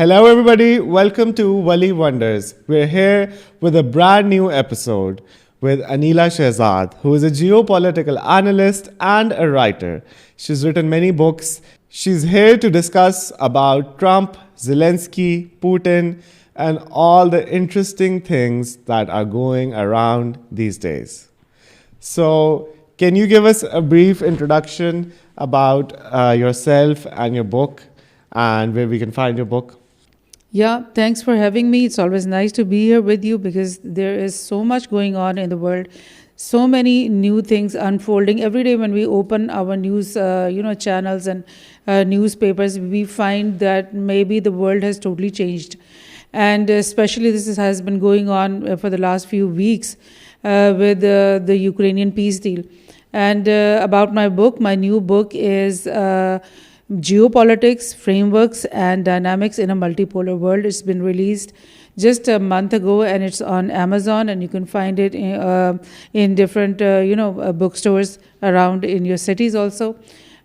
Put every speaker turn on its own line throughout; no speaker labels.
Hello, everybody. Welcome to Wali Wonders. We're here with a brand new episode with Anila Shehzad, who is a geopolitical analyst and a writer. She's written many books. She's here to discuss about Trump, Zelensky, Putin, and all the interesting things that are going around these days. So, can you give us a brief introduction about yourself and your book and where we can find your book?
Yeah, thanks for having me. It's always nice to be here with you because there is so much going on in the world, so many new things unfolding every day. When we open our news, channels and newspapers, we find that maybe the world has totally changed, and especially this has been going on for the last few weeks with the Ukrainian peace deal. And about my book, my new book is. Geopolitics, Frameworks and Dynamics in a Multipolar World. It's been released just a month ago and it's on Amazon, and you can find it in different bookstores around in your cities also.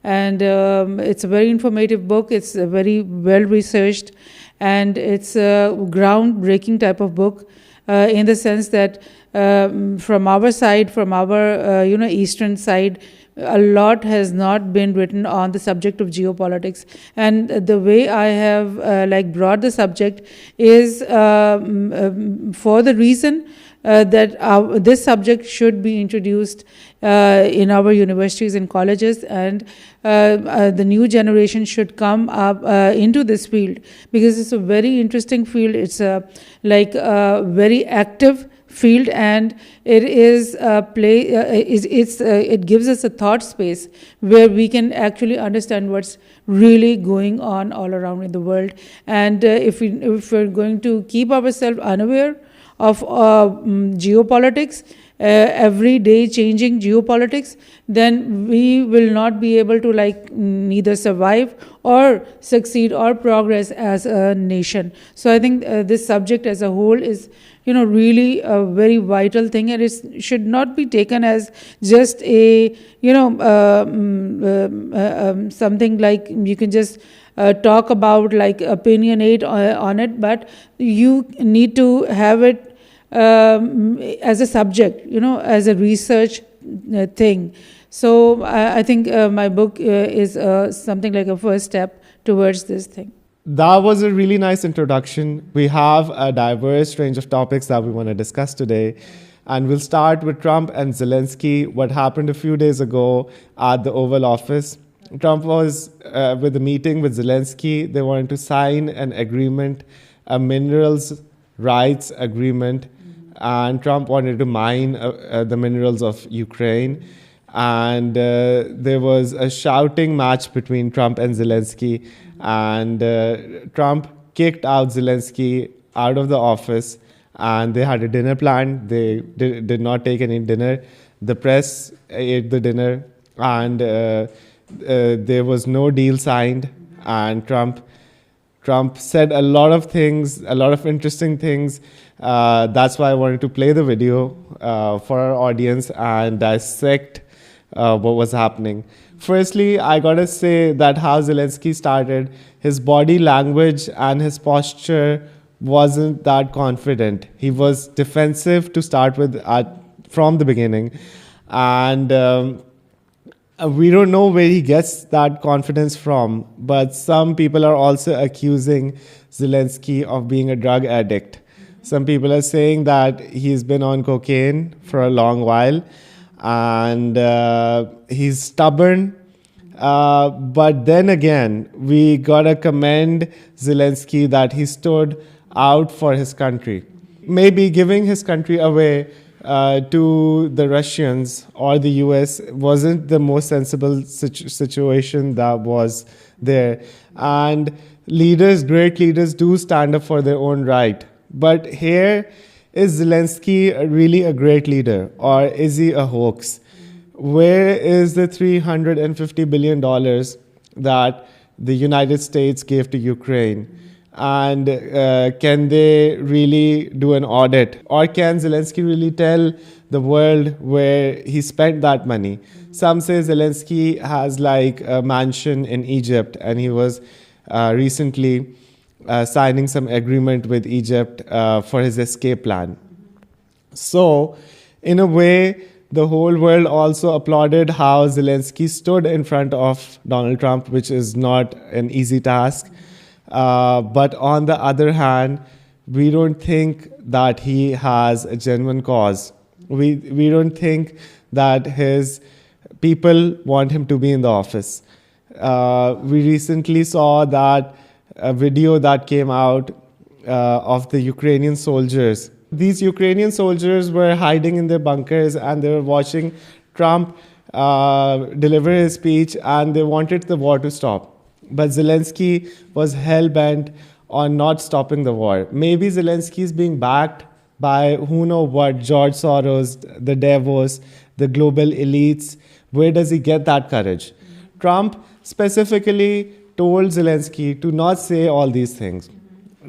And it's a very informative book. It's a very well researched, and it's a groundbreaking type of book in the sense that from our side, from our eastern side, a lot has not been written on the subject of geopolitics, and the way I have brought the subject is for the reason that this subject should be introduced in our universities and colleges, and the new generation should come up into this field because it's a very interesting field. It's a very active field, and it is a it gives us a thought space where we can actually understand what's really going on all around in the world. And if we're going to keep ourselves unaware of geopolitics, everyday changing geopolitics, then we will not be able to neither survive or succeed or progress as a nation. So I think this subject as a whole is really a very vital thing, and it should not be taken as just a something like you can just talk about opinionate on it, but you need to have it as a subject, as a research thing. So I think my book is something like a first step towards this thing.
That was a really nice introduction. We have a diverse range of topics that we want to discuss today. And we'll start with Trump and Zelensky, what happened a few days ago at the Oval Office. Trump was with a meeting with Zelensky. They wanted to sign an agreement, a minerals rights agreement. And Trump wanted to mine the minerals of Ukraine. And there was a shouting match between Trump and Zelensky. And Trump kicked out Zelensky out of the office, and they had a dinner planned. They did not take any dinner. The press ate the dinner, and there was no deal signed. And Trump said a lot of things, a lot of interesting things. That's why I wanted to play the video for our audience and dissect what was happening. Firstly, I gotta say that how Zelensky started, his body language and his posture wasn't that confident. He was defensive to start with from the beginning. And we don't know where he gets that confidence from, but some people are also accusing Zelensky of being a drug addict. Some people are saying that he's been on cocaine for a long while, and he's stubborn. But then again, we gotta commend Zelensky that he stood out for his country. Maybe giving his country away to the Russians or the US wasn't the most sensible situation that was there. And great leaders do stand up for their own right. But here, is Zelensky really a great leader, or is he a hoax? Where is the $350 billion that the United States gave to Ukraine? And can they really do an audit? Or can Zelensky really tell the world where he spent that money? Some say Zelensky has a mansion in Egypt, and he was recently signing some agreement with Egypt for his escape plan. So, in a way, the whole world also applauded how Zelensky stood in front of Donald Trump, which is not an easy task. But on the other hand, we don't think that he has a genuine cause. We don't think that his people want him to be in the office. We recently saw that a video that came out of the Ukrainian soldiers. These Ukrainian soldiers were hiding in their bunkers and they were watching Trump deliver his speech, and they wanted the war to stop. But Zelensky was hell-bent on not stopping the war. Maybe Zelensky is being backed by who knows what, George Soros, the Davos, the global elites. Where does he get that courage? Trump specifically told Zelensky to not say all these things.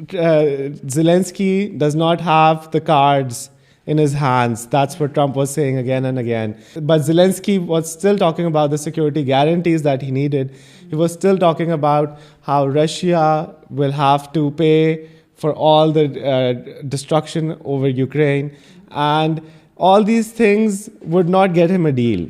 Zelensky does not have the cards in his hands. That's what Trump was saying again and again. But Zelensky was still talking about the security guarantees that he needed. He was still talking about how Russia will have to pay for all the destruction over Ukraine. And all these things would not get him a deal.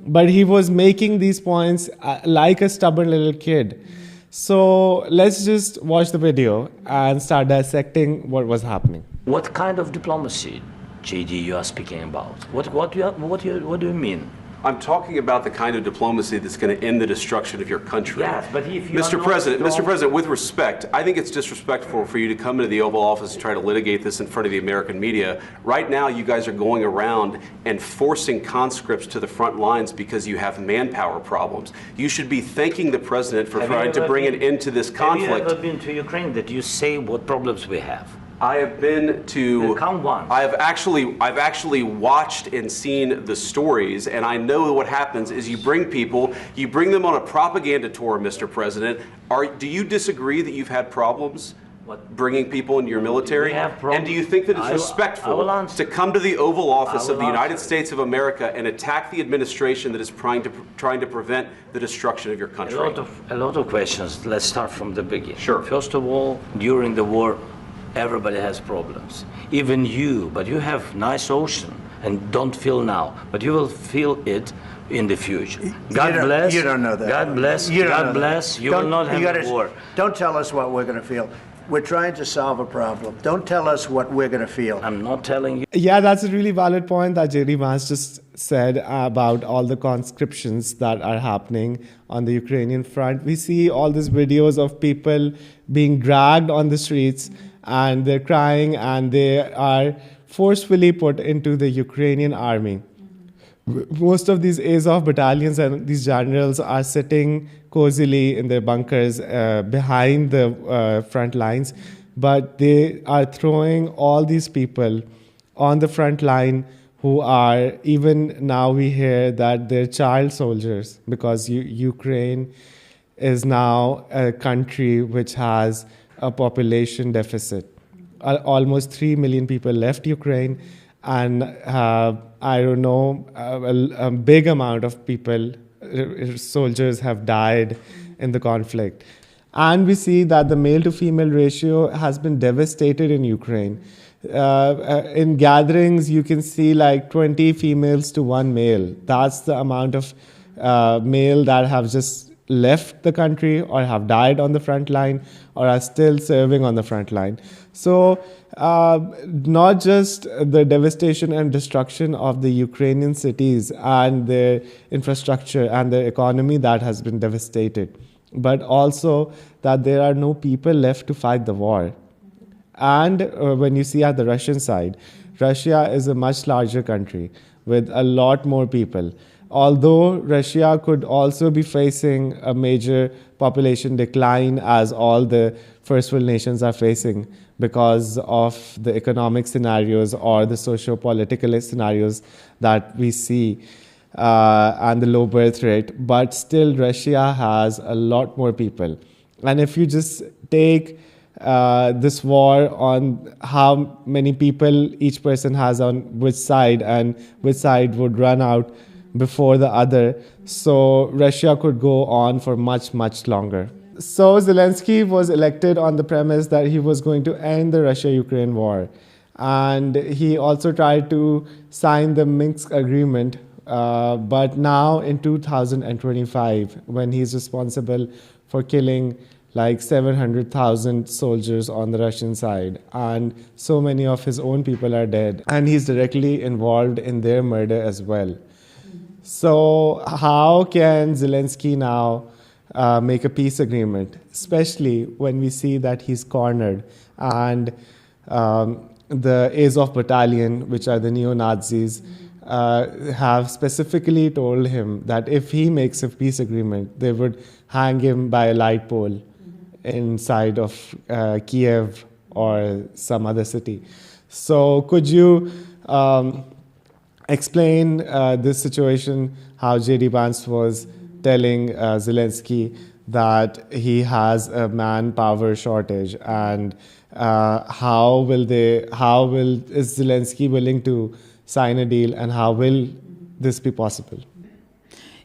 But he was making these points like a stubborn little kid. So let's just watch the video and start dissecting what was happening.
What kind of diplomacy, JD, you are speaking about? What do you mean?
I'm talking about the kind of diplomacy that's going to end the destruction of your country.
Yes, but if you
Mr. President, with respect, I think it's disrespectful for you to come into the Oval Office and try to litigate this in front of the American media. Right now, you guys are going around and forcing conscripts to the front lines because you have manpower problems. You should be thanking the president for trying to bring an end to this conflict.
Have you ever been to Ukraine that you say what problems we have?
I have been to.
Count one.
I've actually watched and seen the stories, and I know what happens is you bring them on a propaganda tour, Mr. President. Do you disagree that you've had problems bringing people into your military? And do you think that it's respectful to come to the Oval Office of the United States of America and attack the administration that is trying to prevent the destruction of your country?
A lot of questions. Let's start from the beginning.
Sure.
First of all, during the war, everybody has problems, even you, but you have nice ocean and don't feel now, but you will feel it in the future. God bless.
You don't know that.
God bless. God bless. You will not have a war.
Don't tell us what we're going to feel. We're trying to solve a problem. Don't tell us what we're going to feel.
I'm not telling you.
Yeah, that's a really valid point that J.D. Vance just said about all the conscriptions that are happening on the Ukrainian front. We see all these videos of people being dragged on the streets and they're crying and they are forcefully put into the Ukrainian army. Most of these Azov battalions and these generals are sitting cozily in their bunkers behind the front lines, but they are throwing all these people on the front line who are, even now we hear that they're child soldiers, because Ukraine is now a country which has a population deficit. Almost 3 million people left Ukraine, and I don't know, a big amount of people, soldiers, have died in the conflict. And we see that the male to female ratio has been devastated in Ukraine. In gatherings, you can see like 20 females to 1 male. That's the amount of male that have just left the country or have died on the front line or are still serving on the front line. So not just the devastation and destruction of the Ukrainian cities and their infrastructure and their economy that has been devastated, but also that there are no people left to fight the war. And when you see at the Russian side, Russia is a much larger country with a lot more people. Although Russia could also be facing a major population decline, as all the first world nations are facing because of the economic scenarios or the socio-political scenarios that we see and the low birth rate, but still Russia has a lot more people. And if you just take this war on how many people each person has on which side and which side would run out before the other, so Russia could go on for much, much longer. So Zelensky was elected on the premise that he was going to end the Russia-Ukraine war. And he also tried to sign the Minsk agreement. But now in 2025, when he's responsible for killing like 700,000 soldiers on the Russian side, and so many of his own people are dead, and he's directly involved in their murder as well. So how can Zelensky now make a peace agreement, especially when we see that he's cornered and the Azov battalion, which are the neo-Nazis, have specifically told him that if he makes a peace agreement, they would hang him by a light pole inside of Kyiv or some other city. So could you explain this situation, how J.D. Vance was telling Zelensky that he has a manpower shortage, and is Zelensky willing to sign a deal, and how will this be possible?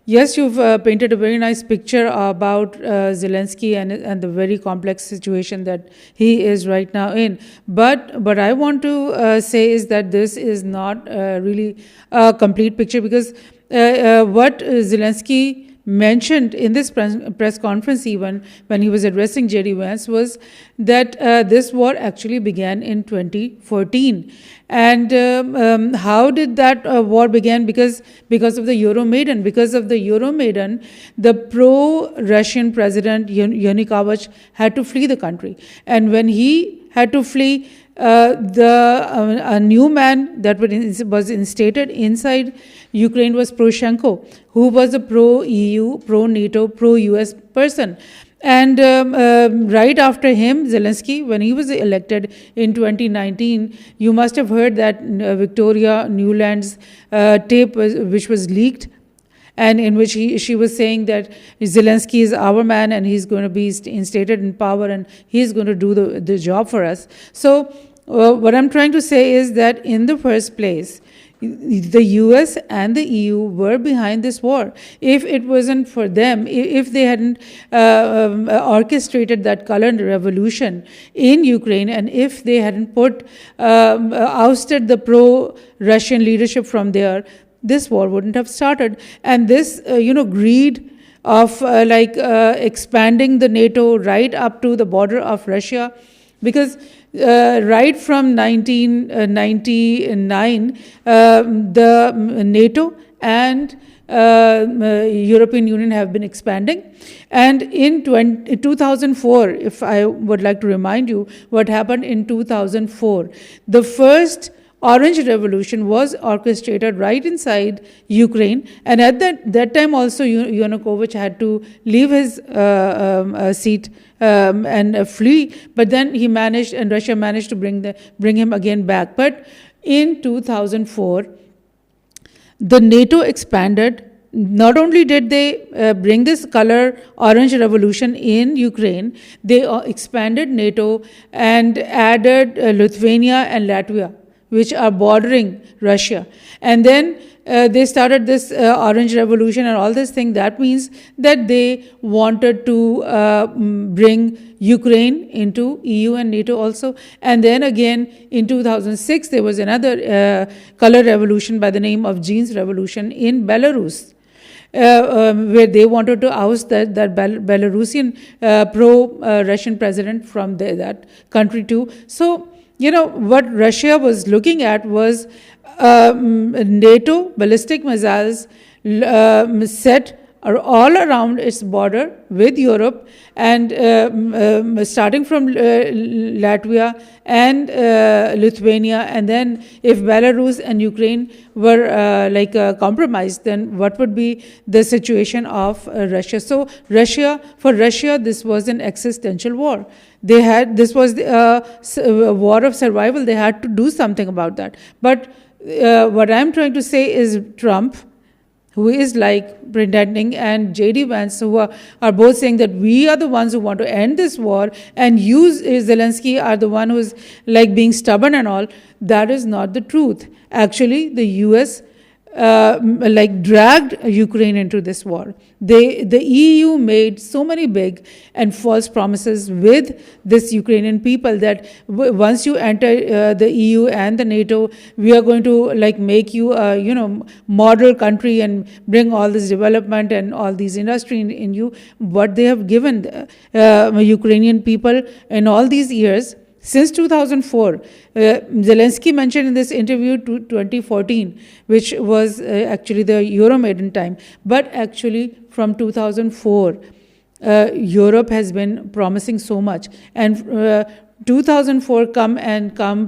Yes, you've painted a very nice picture about Zelensky and the very complex situation that he is right now in. But what I want to say is that this is not really a complete picture, because what Zelensky mentioned in this press conference, even when he was addressing J.D. Vance, was that this war actually began in 2014. And how did that war begin? Because of the Euromaidan. Because of the Euromaidan, the pro-Russian president Yanukovych had to flee the country. And when he had to flee, a new man that was instated inside Ukraine was Poroshenko, who was a pro-EU, pro-NATO, pro-US person. And right after him, Zelensky, when he was elected in 2019, you must have heard that Victoria Nuland's tape, which was leaked, and in which she was saying that Zelensky is our man and he's going to be instated in power and he's going to do the job for us. So what I'm trying to say is that in the first place, the US and the EU were behind this war. If it wasn't for them, if they hadn't orchestrated that color revolution in Ukraine, and if they hadn't ousted the pro-Russian leadership from there, this war wouldn't have started. And this, greed of expanding the NATO right up to the border of Russia, because right from 1999, the NATO and European Union have been expanding. And in 2004, if I would like to remind you what happened in 2004, the first Orange Revolution was orchestrated right inside Ukraine, and at that time also Yanukovych had to leave his seat and flee, but then he managed, and Russia managed to bring him again back. But in 2004, the NATO expanded. Not only did they bring this color orange revolution in Ukraine, they expanded NATO and added Lithuania and Latvia, which are bordering Russia. And then they started this Orange Revolution and all this thing. That means that they wanted to bring Ukraine into EU and NATO also. And then again, in 2006, there was another color revolution by the name of Jeans Revolution in Belarus, where they wanted to oust that Belarusian pro-Russian president from that country too. So, what Russia was looking at was NATO ballistic missiles set all around its border with Europe, and starting from Latvia and Lithuania, and then if Belarus and Ukraine were compromised, then what would be the situation of Russia? So for Russia, this was an existential war. This was a war of survival. They had to do something about that. But what I'm trying to say is Trump, who is pretending, and J.D. Vance, who are both saying that we are the ones who want to end this war, and you, Zelensky, are the one who's being stubborn and all. That is not the truth. Actually, the U.S. dragged Ukraine into this war. The EU made so many big and false promises with this Ukrainian people that once you enter the EU and the NATO, we are going to make you a model country and bring all this development and all these industry in you. What they have given Ukrainian people in all these years. Since 2004, Zelensky mentioned in this interview to 2014, which was actually the Euromaidan time, but actually from 2004, Europe has been promising so much. And 2004 come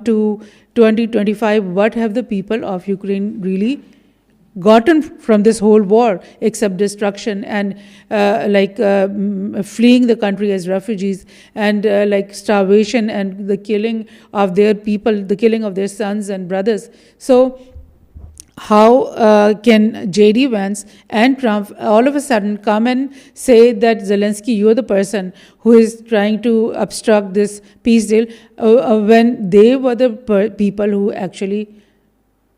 to 2025, what have the people of Ukraine really gotten from this whole war except destruction and fleeing the country as refugees and starvation and the killing of their people, the killing of their sons and brothers. So how can J.D. Vance and Trump all of a sudden come and say that Zelensky, you're the person who is trying to obstruct this peace deal when they were the people who actually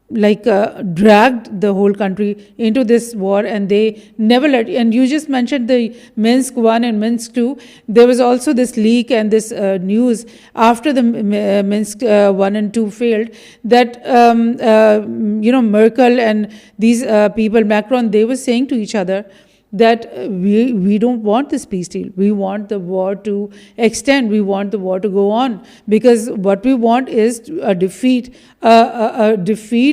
dragged the whole country into this war, and they never let. And you just mentioned the Minsk 1 and Minsk 2. There was also this leak and this news after the Minsk 1 and 2 failed that Merkel and these people, Macron, they were saying to each other that we don't want this peace deal. We want the war to extend. We want the war to go on, because what we want is a defeat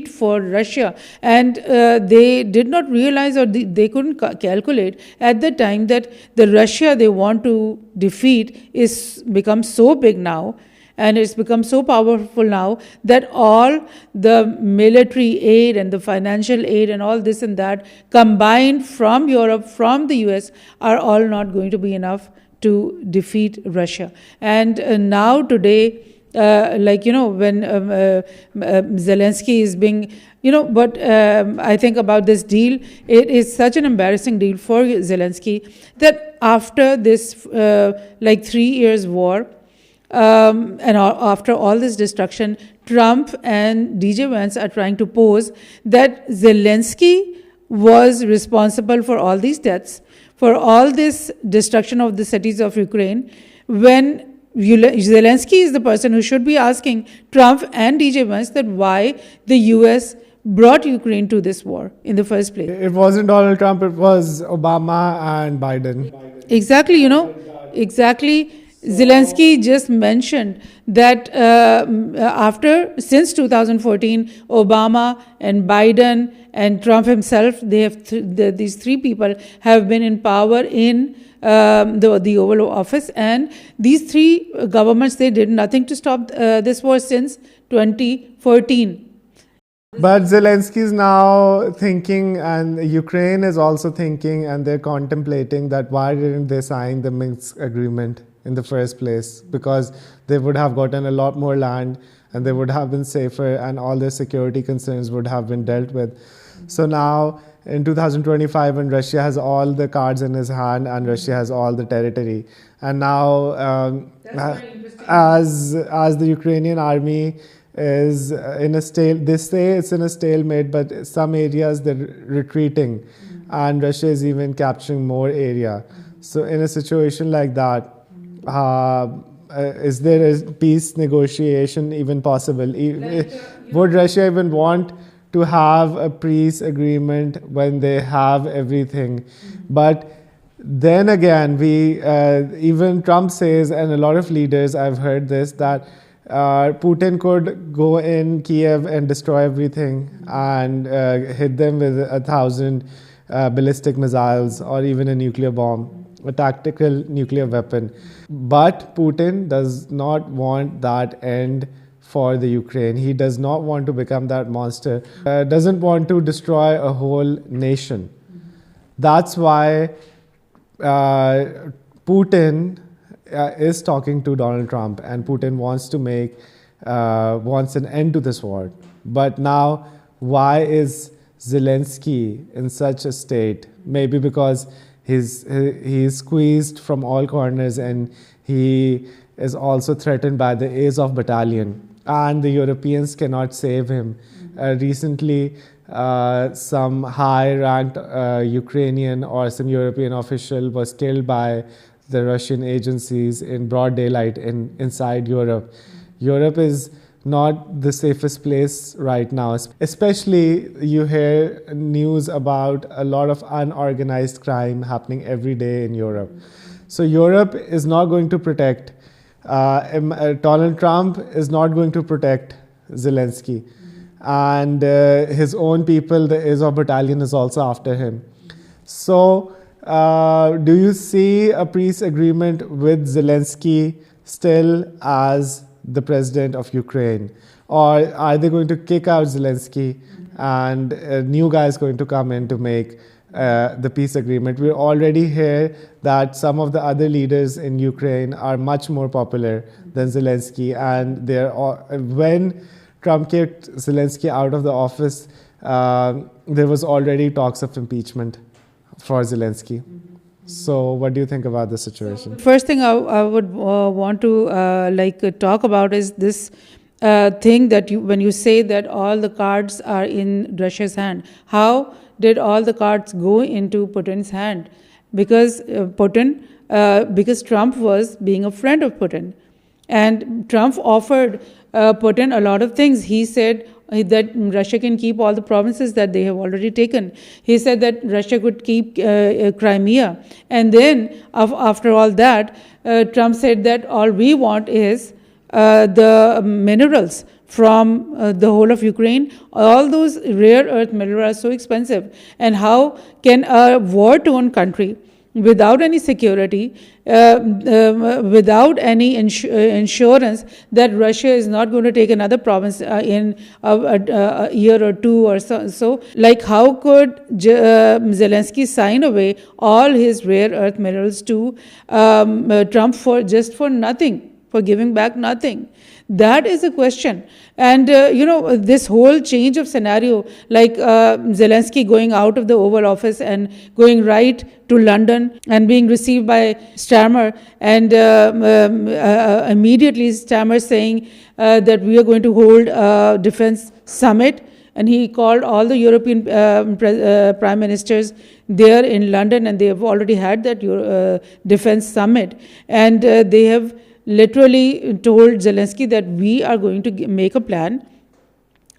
for Russia. And they did not realize, or they couldn't calculate at the time, that the Russia they want to defeat is become so big now, and it's become so powerful now that all the military aid and the financial aid and all this and that combined from Europe, from the US, are all not going to be enough to defeat Russia. And now today, when Zelensky is being, but I think about this deal, it is such an embarrassing deal for Zelensky that after this 3 years war, and after all this destruction, Trump and DJ Vance are trying to pose that Zelensky was responsible for all these deaths, for all this destruction of the cities of Ukraine, when Zelensky is the person who should be asking Trump and DJ Vance that why the US brought Ukraine to this war in the first place.
It wasn't Donald Trump, it was Obama and Biden.
Exactly, exactly. Zelensky just mentioned that since 2014, Obama and Biden and Trump himself, they have these three people have been in power in the Oval Office, and these three governments, they did nothing to stop this war since 2014.
But Zelensky is now thinking, and Ukraine is also thinking, and they're contemplating that why didn't they sign the Minsk agreement in the first place, because they would have gotten a lot more land and they would have been safer and all their security concerns would have been dealt with. So now in 2025, when Russia has all the cards in his hand and Russia has all the territory, and now as the Ukrainian army is in a they say it's in a stalemate, but some areas they're retreating and Russia is even capturing more area. So in a situation like that, is there a peace negotiation even possible? Would Russia even want to have a peace agreement when they have everything? But then again, even Trump says, and a lot of leaders, I've heard this, that Putin could go in Kyiv and destroy everything and hit them with 1,000 ballistic missiles or even a nuclear bomb, a tactical nuclear weapon. But Putin does not want that end for the Ukraine. He does not want to become that monster, doesn't want to destroy a whole nation. That's why Putin is talking to Donald Trump, and Putin wants to wants an end to this war. But now, why is Zelensky in such a state? Maybe because he's squeezed from all corners, and he is also threatened by the Azov battalion, and the Europeans cannot save him. Recently, some high-ranked Ukrainian or some European official was killed by the Russian agencies in broad daylight inside Europe. Europe is not the safest place right now. Especially, you hear news about a lot of unorganized crime happening every day in Europe. So Europe is not going to protect, Donald Trump is not going to protect Zelensky. And his own people, the Azov battalion, is also after him. So do you see a peace agreement with Zelensky still as the president of Ukraine? Or are they going to kick out Zelensky and a new guy is going to come in to make the peace agreement? We already hear that some of the other leaders in Ukraine are much more popular than Zelensky. And when Trump kicked Zelensky out of the office, there was already talks of impeachment for Zelensky. So what do you think about the situation?
First thing I would want to talk about is this thing that when you say that all the cards are in Russia's hand, how did all the cards go into Putin's hand? Because because Trump was being a friend of Putin, and Trump offered Putin a lot of things. He said that Russia can keep all the provinces that they have already taken. He said that Russia could keep Crimea. And then, after all that, Trump said that all we want is the minerals from the whole of Ukraine. All those rare earth minerals are so expensive. And how can a war-torn country, without any security, without any insurance that Russia is not going to take another province in a year or two or so, like how could Zelensky sign away all his rare earth minerals to Trump for nothing, for giving back nothing? That is a question. And, this whole change of scenario, like Zelensky going out of the Oval Office and going right to London and being received by Starmer, and immediately Starmer saying that we are going to hold a defense summit. And he called all the European prime ministers there in London, and they have already had that defense summit. And they have literally told Zelensky that we are going to make a plan,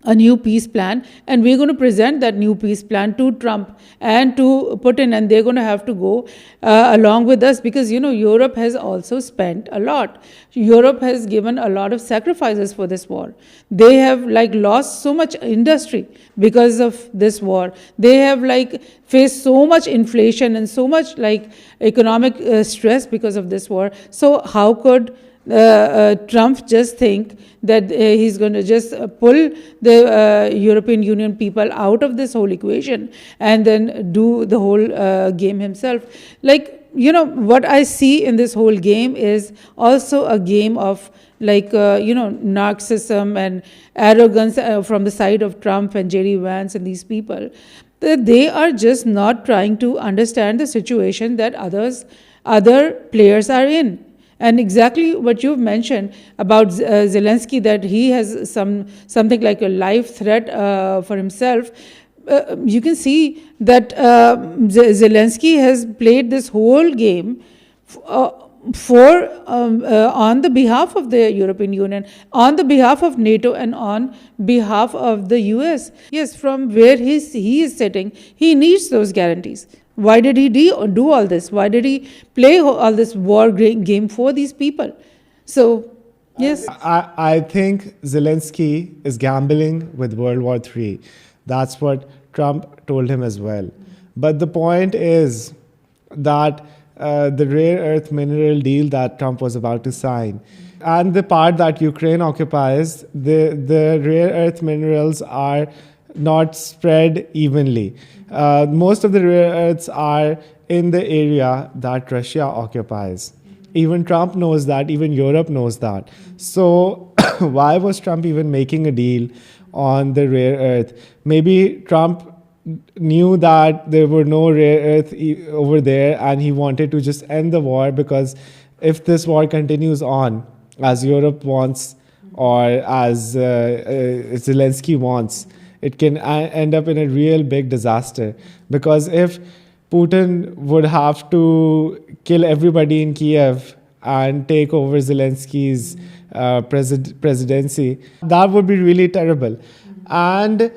a new peace plan, and we're going to present that new peace plan to Trump and to Putin, and they're going to have to go along with us, because, Europe has also spent a lot. Europe has given a lot of sacrifices for this war. They have lost so much industry because of this war. They have faced so much inflation and so much economic stress because of this war. So how could Trump just think that he's going to just pull the European Union people out of this whole equation and then do the whole game himself? What I see in this whole game is also a game of narcissism and arrogance from the side of Trump and J.D. Vance and these people. They are just not trying to understand the situation that other players are in. And exactly what you've mentioned about Zelensky, that he has something like a life threat for himself. You can see that Zelensky has played this whole game on the behalf of the European Union, on the behalf of NATO, and on behalf of the US. Yes, from where he is sitting, he needs those guarantees. Why did he do all this? Why did he play all this war game for these people? So, yes.
I think Zelensky is gambling with World War III. That's what Trump told him as well. But the point is that the rare earth mineral deal that Trump was about to sign, and the part that Ukraine occupies, the rare earth minerals are not spread evenly. Most of the rare earths are in the area that Russia occupies. Even Trump knows that, even Europe knows that. So why was Trump even making a deal on the rare earth? Maybe Trump knew that there were no rare earth over there, and he wanted to just end the war, because if this war continues on as Europe wants or as Zelensky wants, it can end up in a real big disaster. Because if Putin would have to kill everybody in Kyiv and take over Zelensky's presidency, that would be really terrible. And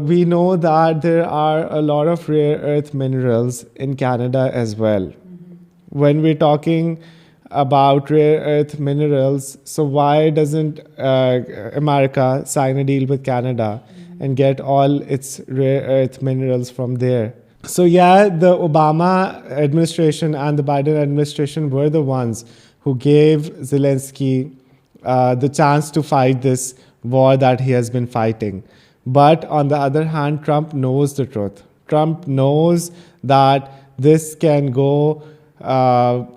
we know that there are a lot of rare earth minerals in Canada as well. When we're talking about rare earth minerals, so why doesn't America sign a deal with Canada and get all its rare earth minerals from there? So yeah, the Obama administration and the Biden administration were the ones who gave Zelensky the chance to fight this war that he has been fighting. But on the other hand, Trump knows the truth. Trump knows that this can go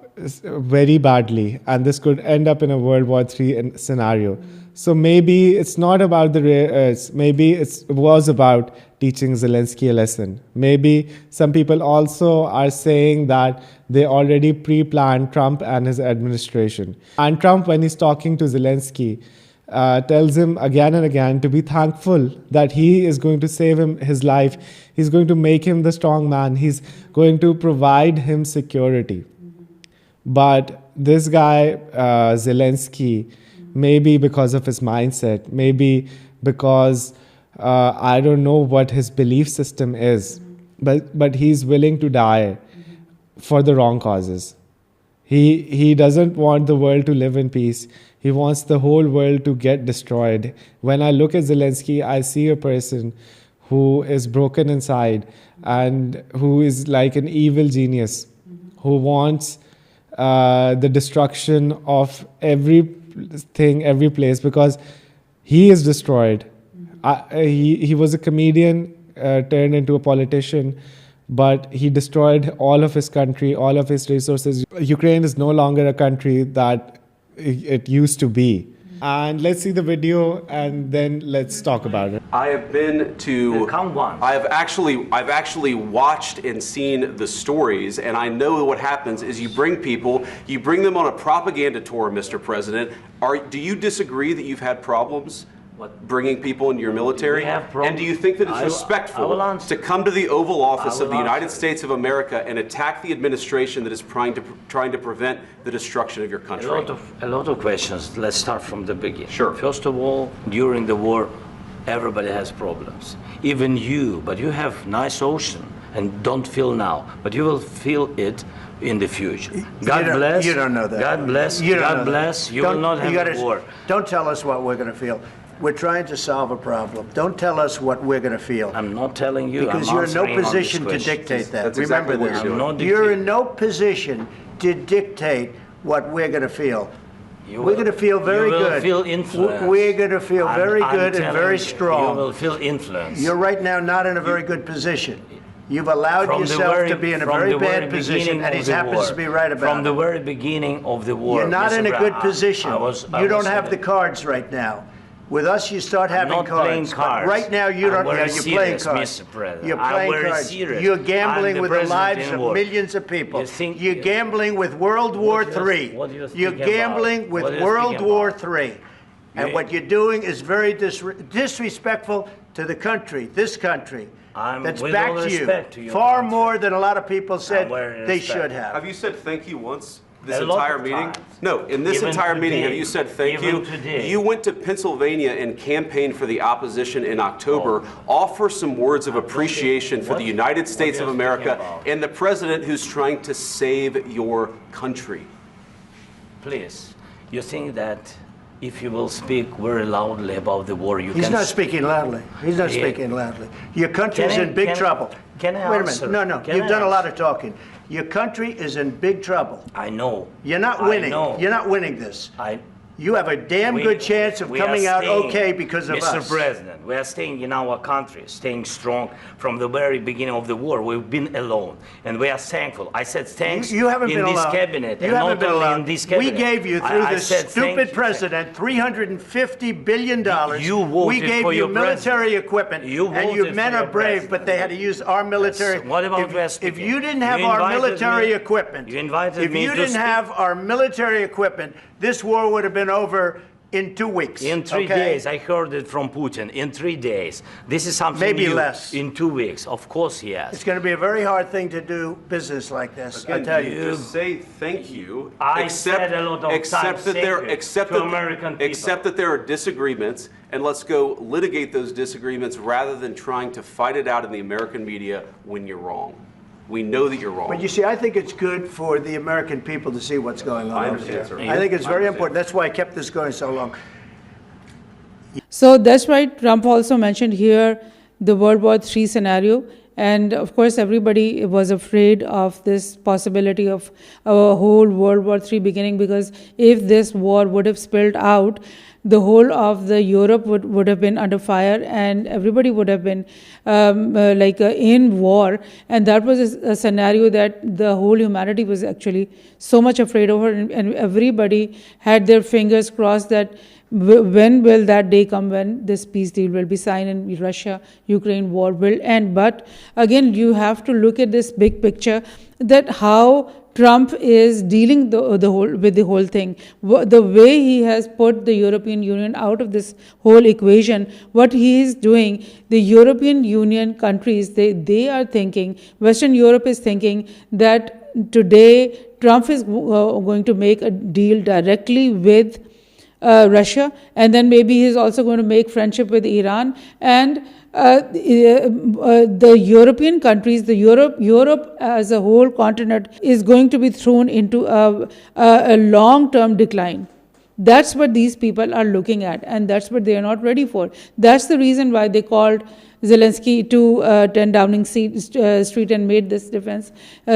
very badly, and this could end up in a World War III scenario. So maybe it's not about the rare earths. Maybe it was about teaching Zelensky a lesson. Maybe some people also are saying that they already pre-planned Trump and his administration. And Trump, when he's talking to Zelensky, tells him again and again to be thankful that he is going to save him his life. He's going to make him the strong man. He's going to provide him security. But this guy, Zelensky, maybe because of his mindset, maybe because I don't know what his belief system is, but he's willing to die for the wrong causes. He doesn't want the world to live in peace. He wants the whole world to get destroyed. When I look at Zelensky, I see a person who is broken inside and who is like an evil genius, who wants the destruction of everything, every place, because he is destroyed. He was a comedian turned into a politician, but he destroyed all of his country, all of his resources. Ukraine is no longer a country that it used to be. And let's see the video and then let's talk about it.
I have been to.
Come once.
I've actually watched and seen the stories, and I know what happens is you bring them on a propaganda tour, Mr. President. Do you disagree that you've had problems bringing people into your military? And do you think that it's respectful to come to the Oval Office of the United States of America and attack the administration that is trying to prevent the destruction of your country?
A lot of questions. Let's start from the beginning.
Sure.
First of all, during the war, everybody has problems. Even you, but you have nice ocean and don't feel now, but you will feel it in the future. God bless.
You don't know that.
God bless. God bless. You will not have a war.
Don't tell us what we're going to feel. We're trying to solve a problem. Don't tell us what we're going to feel.
I'm not telling you.
Because you're in no position to dictate that.
That's
Remember
exactly
this.
what
You're in no position to dictate what we're going to feel. We're going to feel very good.
You will feel influence.
We're going to feel very good and very strong.
You will feel influence.
You're right now not in a very good position. You've allowed yourself to be in a very bad position, and he happens to be right about it.
From the very beginning of the war.
You're not in a good position. You don't have the cards right now. With us, you start having cards. But right now, you don't. You're playing cards. You're playing cards. You're gambling with the lives of millions of people. You're gambling with World War III. You're gambling with World War III. And what you're doing is very disrespectful to the country, this country. That's back to you far more than a lot of people said they should have.
Have you said thank you once? This entire meeting? No, in this entire meeting, have you said thank you? You went to Pennsylvania and campaigned for the opposition in October. Offer some words of appreciation for the United States of America and the president who's trying to save your country.
Please, you think that if you will speak very loudly about the war, you can...
He's not speaking loudly. He's not speaking loudly. Your country's in big trouble.
Can I
Wait a
answer?
minute. No, you've done a lot of talking. Your country is in big trouble.
I know.
You're not winning. You're not winning this. You have a damn good chance of coming out okay because of us.
Mr. President, we are staying in our country, staying strong from the very beginning of the war. We've been alone, and we are thankful. I said thanks
you haven't
in
been
this
alone.
cabinet.
You haven't been alone.
In this cabinet.
We gave you, through this stupid president, $350 billion. We gave you military equipment, and your men are brave, but they had to use our military.
What about
if you didn't have our military equipment,
you invited me
if you didn't have our military equipment, this war would have been over In 2 weeks.
In 3 days. I heard it from Putin. In 3 days. This is something
maybe
new.
Less.
In 2 weeks. Of course, yes.
It's going to be a very hard thing to do business like this.
Again,
I tell you.
Just say thank you.
I said a lot of times to American people.
Accept that there are disagreements, and let's go litigate those disagreements rather than trying to fight it out in the American media when you're wrong. We know that you're wrong.
But you see, I think it's good for the American people to see what's going on.
I understand, sir.
I think it's very important. That's why I kept this going so long.
So that's why Trump also mentioned here the World War III scenario. And of course, everybody was afraid of this possibility of a whole World War III beginning, because if this war would have spilled out, the whole of the Europe would have been under fire, and everybody would have been in war. And that was a scenario that the whole humanity was actually so much afraid of, and everybody had their fingers crossed that when will that day come when this peace deal will be signed and Russia-Ukraine war will end. But again, you have to look at this big picture, that how Trump is dealing with the whole thing. The way he has put the European Union out of this whole equation, what he is doing, the European Union countries, they are thinking, Western Europe is thinking that today Trump is going to make a deal directly with Russia, and then maybe he's also going to make friendship with Iran, and the European countries, Europe as a whole continent is going to be thrown into a long-term decline. That's what these people are looking at, and that's what they are not ready for. That's the reason why they called Zelenski to 10 Downing Street and made this defense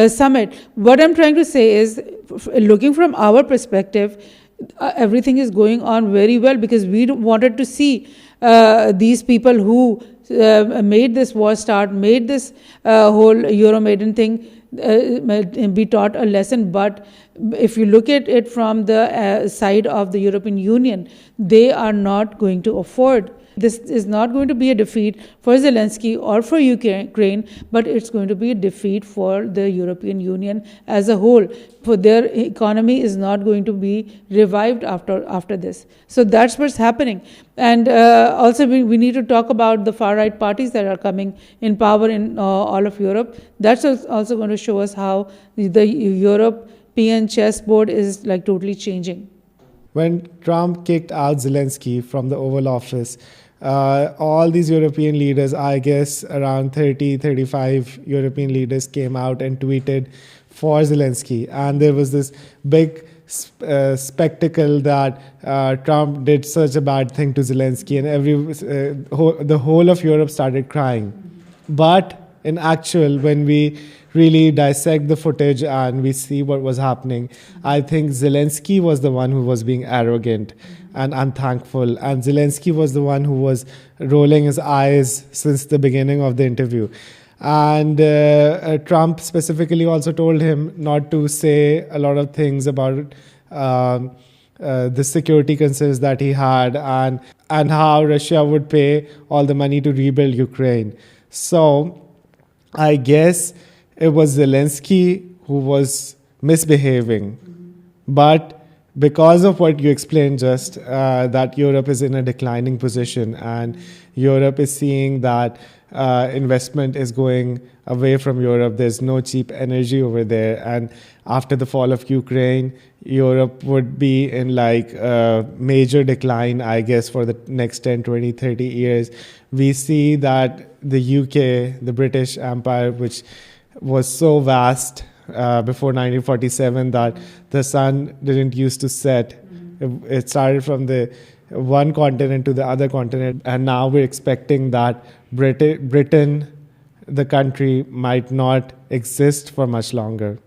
summit. What I'm trying to say is, looking from our perspective, everything is going on very well, because we wanted to see these people who made this war start, made this whole Euromaidan thing be taught a lesson. But if you look at it from the side of the European Union, they are not going to afford. This is not going to be a defeat for Zelensky or for Ukraine, but it's going to be a defeat for the European Union as a whole. For their economy is not going to be revived after this. So that's what's happening. And also we need to talk about the far-right parties that are coming in power in all of Europe. That's also going to show us how the European chessboard is like totally changing.
When Trump kicked out Zelensky from the Oval Office, all these European leaders, I guess around 35 European leaders came out and tweeted for Zelensky. And there was this big spectacle that Trump did such a bad thing to Zelensky, and the whole of Europe started crying. But in actual, when we really dissect the footage and we see what was happening, I think Zelensky was the one who was being arrogant and unthankful. And Zelensky was the one who was rolling his eyes since the beginning of the interview. And Trump specifically also told him not to say a lot of things about the security concerns that he had, and how Russia would pay all the money to rebuild Ukraine. So I guess it was Zelensky who was misbehaving. But because of what you explained just, that Europe is in a declining position, and Europe is seeing that investment is going away from Europe. There's no cheap energy over there. And after the fall of Ukraine, Europe would be in like a major decline, I guess, for the next 10, 20, 30 years. We see that the UK, the British Empire, which was so vast before 1947 that the sun didn't used to set. It started from the one continent to the other continent, and now we're expecting that Britain, the country, might not exist for much longer.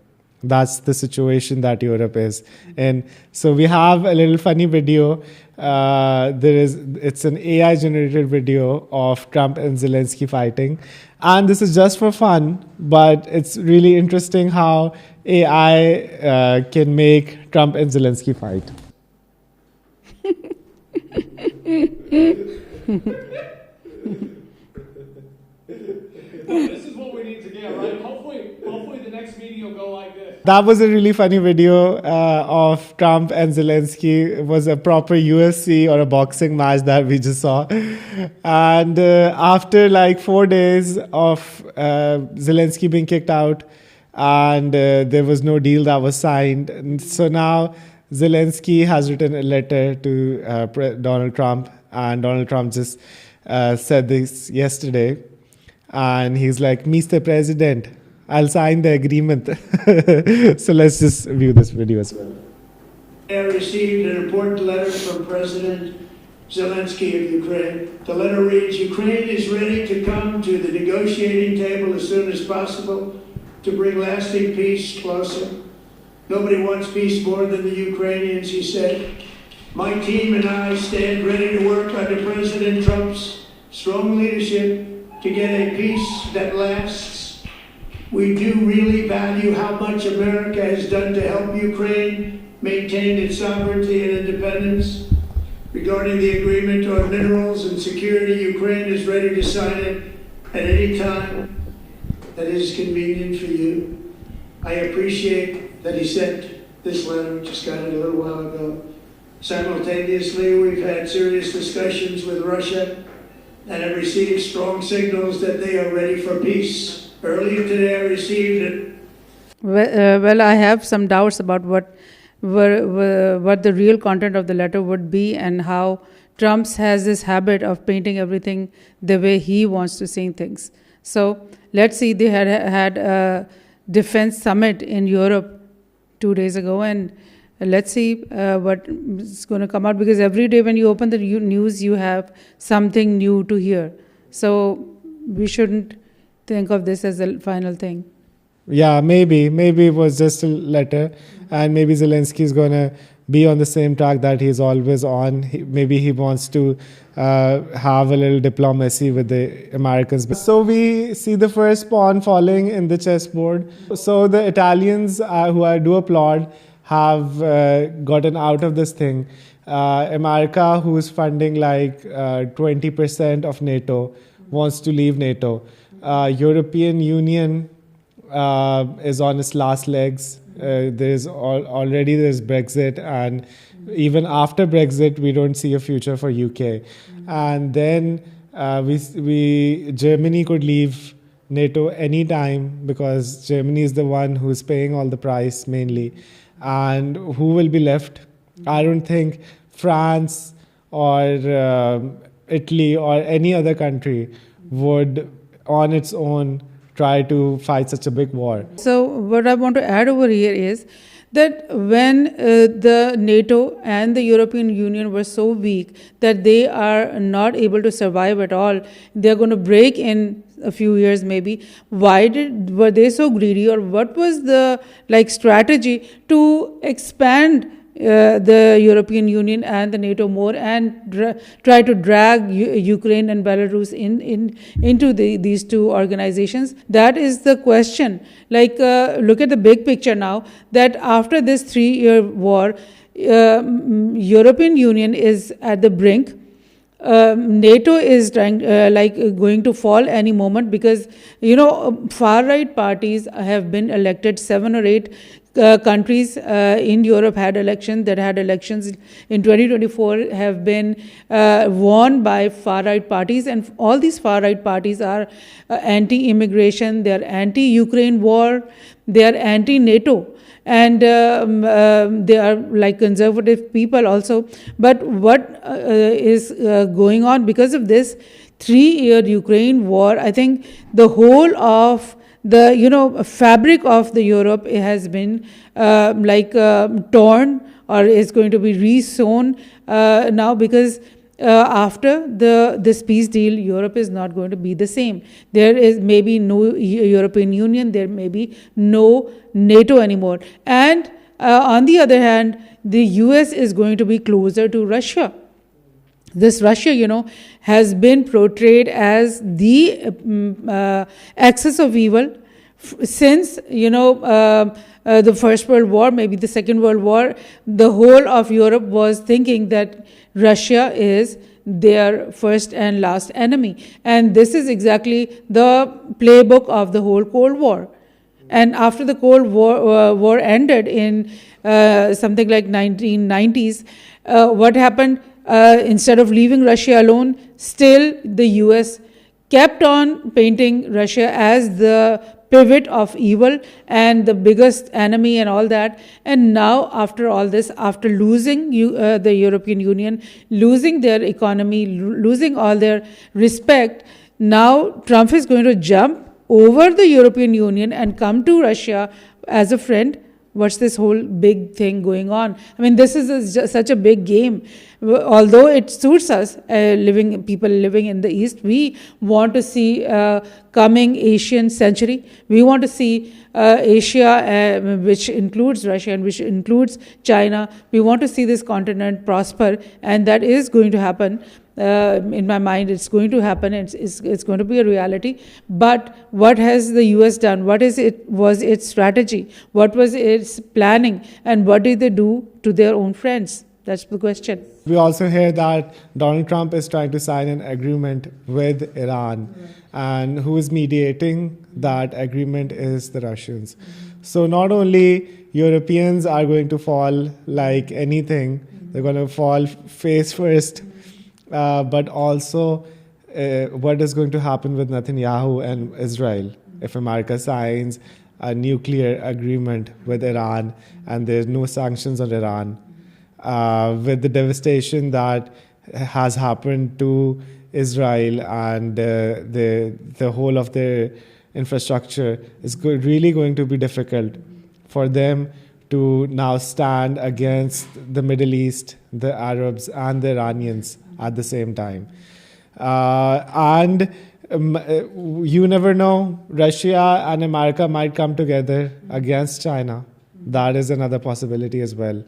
That's the situation that Europe is in. So we have a little funny video. It's an AI-generated video of Trump and Zelensky fighting. And this is just for fun, but it's really interesting how AI can make Trump and Zelensky fight.
This is what we need to get, right? Hopefully the next meeting will go like this.
That was a really funny video of Trump and Zelensky. It was a proper UFC or a boxing match that we just saw. And after like 4 days of Zelensky being kicked out, and there was no deal that was signed. And so now Zelensky has written a letter to Donald Trump, and Donald Trump just said this yesterday. And he's like, Mr. President, I'll sign the agreement. So let's just view this video as well.
I received an important letter from President Zelensky of Ukraine. The letter reads, Ukraine is ready to come to the negotiating table as soon as possible to bring lasting peace closer. Nobody wants peace more than the Ukrainians, he said. My team and I stand ready to work under President Trump's strong leadership to get a peace that lasts. We do really value how much America has done to help Ukraine maintain its sovereignty and independence. Regarding the agreement on minerals and security, Ukraine is ready to sign it at any time that is convenient for you. I appreciate that he sent this letter, just got it a little while ago. Simultaneously, we've had serious discussions with Russia and have received strong signals that they are ready for peace. Earlier today, I received it.
Well, I have some doubts about what the real content of the letter would be, and how Trump has this habit of painting everything the way he wants to see things. So let's see, they had a defense summit in Europe 2 days ago, and let's see what is going to come out, because every day when you open the news, you have something new to hear. So we shouldn't think of this as a final thing.
Yeah, maybe it was just a letter, and maybe Zelensky is going to be on the same track that he's always on. Maybe he wants to have a little diplomacy with the Americans. So we see the first pawn falling in the chessboard. So the Italians, who I do applaud, have gotten out of this thing. America, who is funding like 20% of NATO, wants to leave NATO. European Union is on its last legs. There's Brexit, and even after Brexit, we don't see a future for UK. And then Germany could leave NATO anytime, because Germany is the one who's paying all the price mainly. And who will be left? I don't think France or Italy or any other country would, on its own, try to fight such a big war.
So what I want to add over here is that when the NATO and the European Union were so weak that they are not able to survive at all, they're going to break in a few years maybe. Were they so greedy, or what was the strategy to expand the European Union and the NATO more, and try to drag Ukraine and Belarus into these two organizations? That is the question. Look at the big picture now, that after this 3-year war, European Union is at the brink. NATO is trying, going to fall any moment, because far right parties have been elected. 7 or 8 countries in Europe had elections in 2024 have been won by far right parties, and all these far right parties are anti-immigration, they are anti-Ukraine war, they are anti-NATO. And they are conservative people also. But what is going on because of this 3-year Ukraine war? I think the whole of the fabric of the Europe has been torn, or is going to be re-sewn now, because after this peace deal, Europe is not going to be the same. There is maybe no European Union, there may be no NATO anymore. And on the other hand, the US is going to be closer to Russia. This Russia, has been portrayed as the axis of evil since, the First World War, maybe the Second World War. The whole of Europe was thinking that Russia is their first and last enemy. And this is exactly the playbook of the whole Cold War. And after the Cold War ended in something like 1990s, what happened? Instead of leaving Russia alone, still the US kept on painting Russia as the pivot of evil and the biggest enemy and all that. And now, after all this, after losing the European Union, losing their economy, losing all their respect, now Trump is going to jump over the European Union and come to Russia as a friend. What's this whole big thing going on? I mean, this is such a big game. Although it suits us, people living in the East, we want to see coming Asian century. We want to see Asia, which includes Russia and which includes China. We want to see this continent prosper, and that is going to happen. In my mind, it's going to happen. It's going to be a reality. But what has the US done? What was its strategy? What was its planning? And what did they do to their own friends? That's the question.
We also hear that Donald Trump is trying to sign an agreement with Iran. And who is mediating that agreement is the Russians. So not only Europeans are going to fall like anything, they're going to fall face first, but also what is going to happen with Netanyahu and Israel if America signs a nuclear agreement with Iran and there's no sanctions on Iran. With the devastation that has happened to Israel and the whole of their infrastructure, is really going to be difficult for them to now stand against the Middle East, the Arabs, and the Iranians at the same time. You never know, Russia and America might come together against China. That is another possibility as well.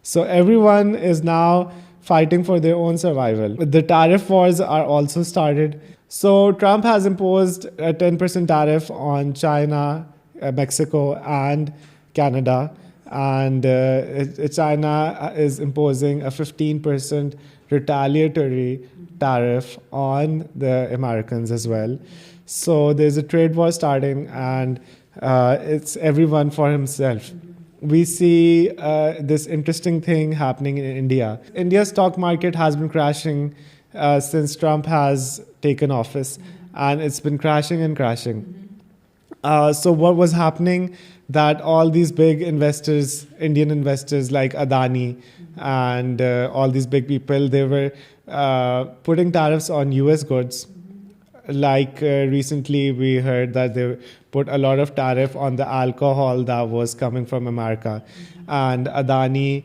So everyone is now fighting for their own survival. The tariff wars are also started. So Trump has imposed a 10% tariff on China, Mexico, and Canada. And China is imposing a 15% retaliatory tariff on the Americans as well. So there's a trade war starting, and it's everyone for himself. We see this interesting thing happening in India. India's stock market has been crashing since Trump has taken office, and it's been crashing and crashing. So what was happening, that all these big investors, Indian investors like Adani and all these big people, they were putting tariffs on US goods. Like recently we heard that they put a lot of tariff on the alcohol that was coming from America. And Adani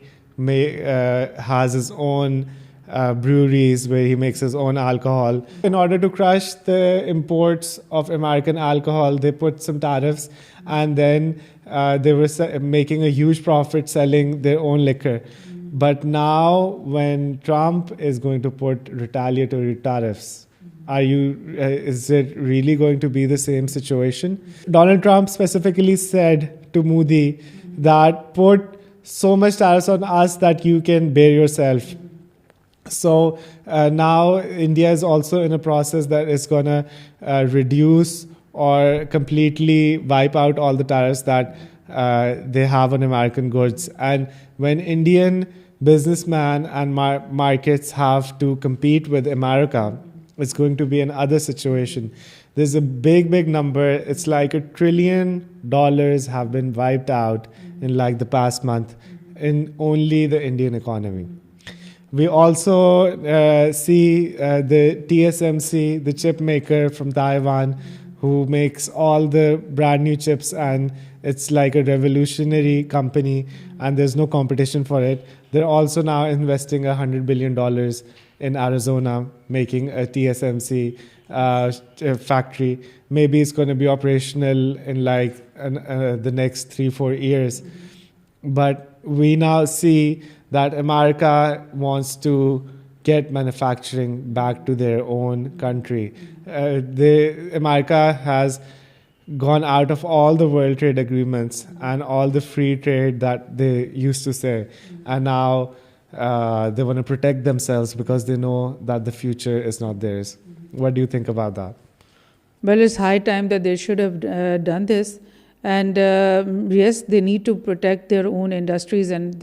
has his own breweries where he makes his own alcohol. In order to crush the imports of American alcohol, they put some tariffs, and then they were making a huge profit selling their own liquor. But now when Trump is going to put retaliatory tariffs, is it really going to be the same situation? Donald Trump specifically said to Modi that put so much tariffs on us that you can bear yourself. So now India is also in a process that is going to reduce or completely wipe out all the tariffs that they have on American goods. And when Indian businessmen and markets have to compete with America, it's going to be another situation. There's a big number. It's like $1 trillion have been wiped out in like the past month in only the Indian economy. We also see the TSMC, the chip maker from Taiwan, who makes all the brand new chips, and it's like a revolutionary company, and there's no competition for it. They're also now investing $100 billion in Arizona, making a TSMC factory. Maybe it's going to be operational in like the next 3-4 years. But we now see that America wants to get manufacturing back to their own country. America has gone out of all the World Trade Agreements and all the free trade that they used to say. And now they want to protect themselves because they know that the future is not theirs. What do you think about that?
Well, it's high time that they should have done this. And yes, they need to protect their own industries, and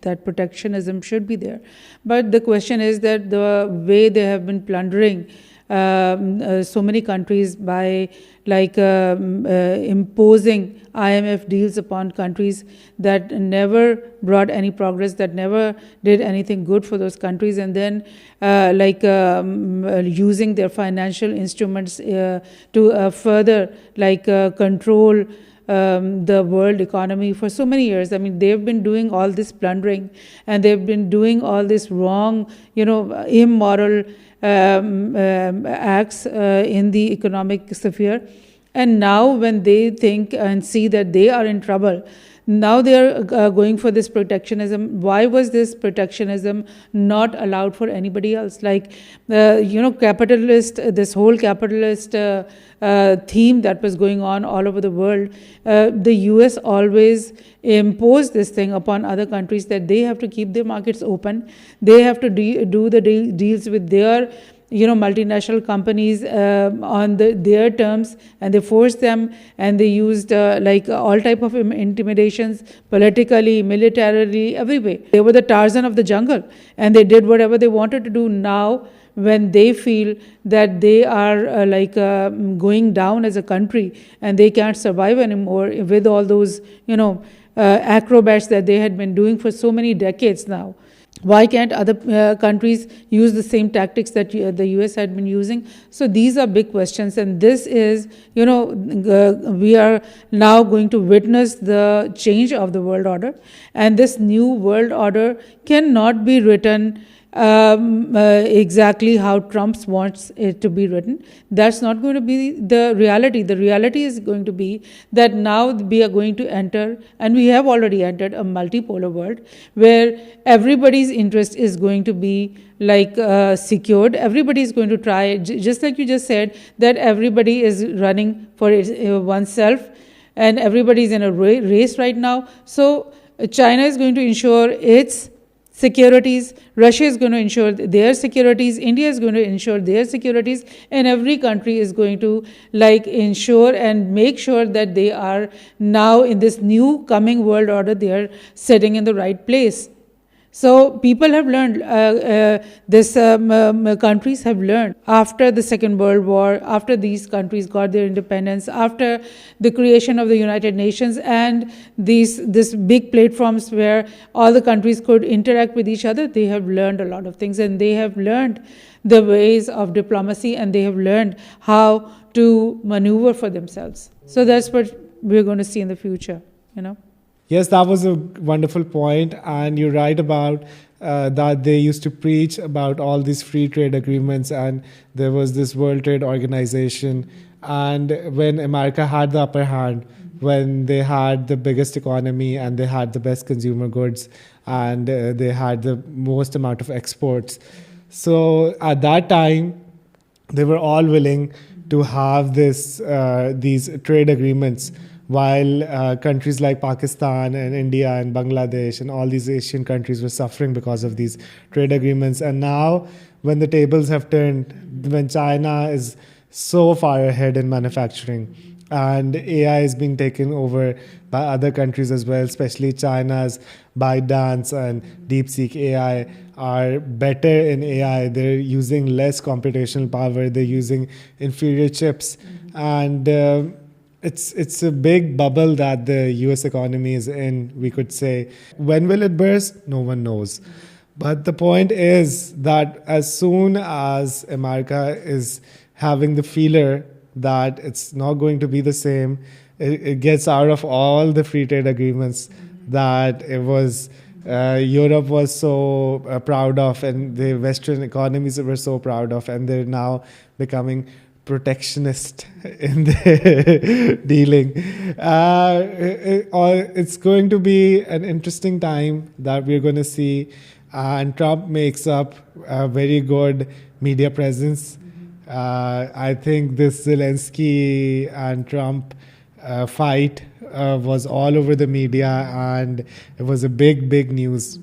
that protectionism should be there. But the question is that the way they have been plundering so many countries by imposing IMF deals upon countries that never brought any progress, that never did anything good for those countries, and then using their financial instruments to further control the world economy for so many years. I mean, they've been doing all this plundering, and they've been doing all this wrong, immoral acts in the economic sphere. And now when they think and see that they are in trouble, now they are going for this protectionism. Why was this protectionism not allowed for anybody else? Capitalist, this whole capitalist theme that was going on all over the world, the US always imposed this thing upon other countries that they have to keep their markets open. They have to do the deals with their multinational companies on their terms, and they forced them, and they used all type of intimidations, politically, militarily, every way. They were the Tarzan of the jungle, and they did whatever they wanted to do. Now, when they feel that they are going down as a country and they can't survive anymore with all those acrobats that they had been doing for so many decades now. Why can't other countries use the same tactics that the US had been using? So these are big questions, and this is, we are now going to witness the change of the world order, and this new world order cannot be written exactly how Trump wants it to be written. That's not going to be the reality. The reality is going to be that now we are going to enter, and we have already entered, a multipolar world where everybody's interest is going to be secured. Everybody is going to try, just like you just said, that everybody is running for oneself, and everybody is in a race right now. So China is going to ensure its securities, Russia is going to ensure their securities, India is going to ensure their securities, and every country is going to ensure and make sure that they are now in this new coming world order, they are sitting in the right place. So people have learned, countries have learned after the Second World War, after these countries got their independence, after the creation of the United Nations and this big platforms where all the countries could interact with each other, they have learned a lot of things, and they have learned the ways of diplomacy, and they have learned how to maneuver for themselves. So that's what we're going to see in the future,
Yes, that was a wonderful point, and you're right about that they used to preach about all these free trade agreements, and there was this World Trade Organization, and when America had the upper hand, when they had the biggest economy and they had the best consumer goods and they had the most amount of exports. So at that time, they were all willing to have these trade agreements, while countries like Pakistan and India and Bangladesh and all these Asian countries were suffering because of these trade agreements. And now, when the tables have turned, when China is so far ahead in manufacturing, and AI is being taken over by other countries as well, especially China's ByteDance and DeepSeek AI are better in AI. They're using less computational power. They're using inferior chips. And it's a big bubble that the US economy is in, we could say. When will it burst? No one knows. But the point is that as soon as America is having the feeler that it's not going to be the same, it gets out of all the free trade agreements that it was Europe was so proud of, and the Western economies were so proud of, and they're now becoming protectionist in their dealing. It's going to be an interesting time that we're going to see, and Trump makes up a very good media presence. I think this Zelensky and Trump fight was all over the media, and it was a big news.